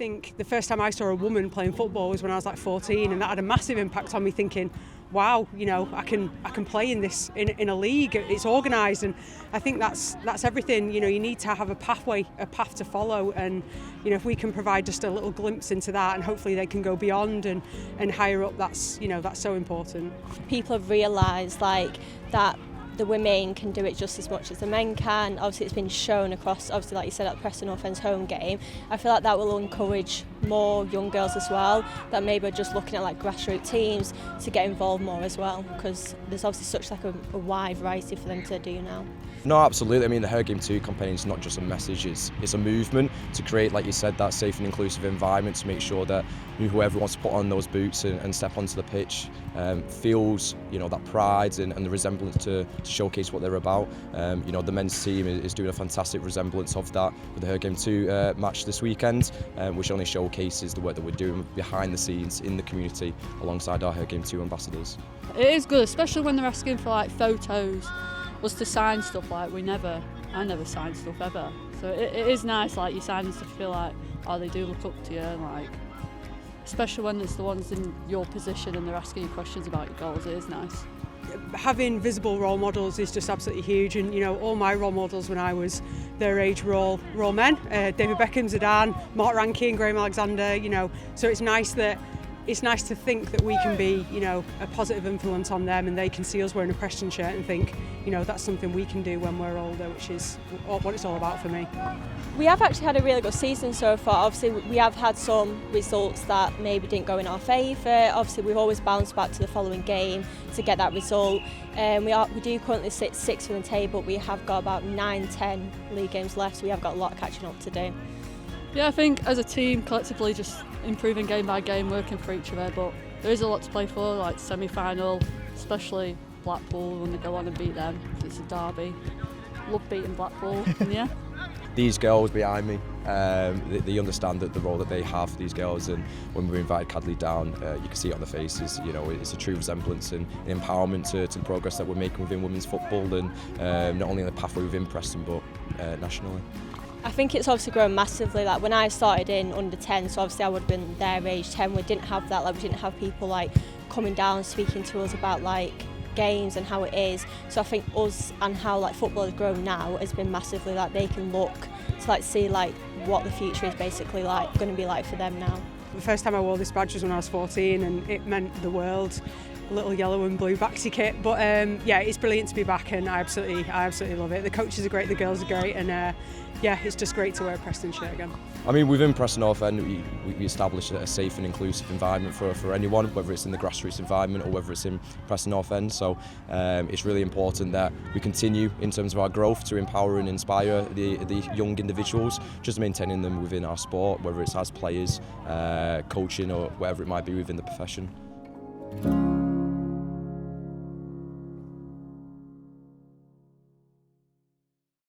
think the first time I saw a woman playing football was when I was like 14, and that had a massive impact on me, thinking, wow, I can play in this in a league. It's organised, and I think that's everything. You need to have a path to follow, and if we can provide just a little glimpse into that, and hopefully they can go beyond and higher up, that's so important. People have realised that the women can do it just as much as the men can. Obviously it's been shown across, obviously like you said, at the Preston North End's home game. I feel like that will encourage more young girls as well, that maybe are just looking at grassroots teams, to get involved more as well, because there's obviously such a wide variety for them to do now. No, absolutely. I mean, the Her Game 2 campaign is not just a message, it's a movement to create, like you said, that safe and inclusive environment, to make sure that whoever wants to put on those boots and step onto the pitch feels that pride and the resemblance to showcase what they're about. The men's team is doing a fantastic resemblance of that with the Her Game 2 match this weekend, which only showcases the work that we're doing behind the scenes in the community alongside our Her Game 2 ambassadors. It is good, especially when they're asking for photos, us to sign stuff. I never signed stuff ever, so it is nice, you're signing stuff, feel they do look up to you, and especially when it's the ones in your position and they're asking you questions about your goals. It is nice. Having visible role models is just absolutely huge, and all my role models when I was their age were all men. David Beckham, Zidane, Mark Rankin, Graham Alexander. So it's nice to think that we can be, a positive influence on them, and they can see us wearing a Preston shirt and think, that's something we can do when we're older, which is what it's all about for me. We have actually had a really good season so far. Obviously we have had some results that maybe didn't go in our favour. Obviously we've always bounced back to the following game to get that result. We do currently sit sixth in the table. We have got about 9-10 league games left, so we have got a lot of catching up to do. Yeah, I think as a team, collectively, just improving game by game, working for each other, but there is a lot to play for, semi-final, especially Blackpool when they go on and beat them. It's a derby. Love beating Blackpool, yeah. These girls behind me, they understand the role that they have, these girls, and when we invited Cadley down, you can see it on the faces. It's a true resemblance and empowerment to the progress that we're making within women's football, and not only in the pathway within Preston, but nationally. I think it's obviously grown massively. When I started in under 10, so obviously I would have been their age 10, we didn't have that. We didn't have people coming down speaking to us about games and how it is. So I think us and how football has grown now has been massively they can look to see what the future is basically going to be for them now. The first time I wore this badge was when I was 14, and it meant the world. A little yellow and blue baxi kit, but it's brilliant to be back, and I absolutely love it. The coaches are great, the girls are great, and it's just great to wear a Preston shirt again. I mean, within Preston North End, we established a safe and inclusive environment for anyone, whether it's in the grassroots environment or whether it's in Preston North End. So it's really important that we continue in terms of our growth to empower and inspire the young individuals, just maintaining them within our sport, whether it's as players, coaching, or whatever it might be within the profession.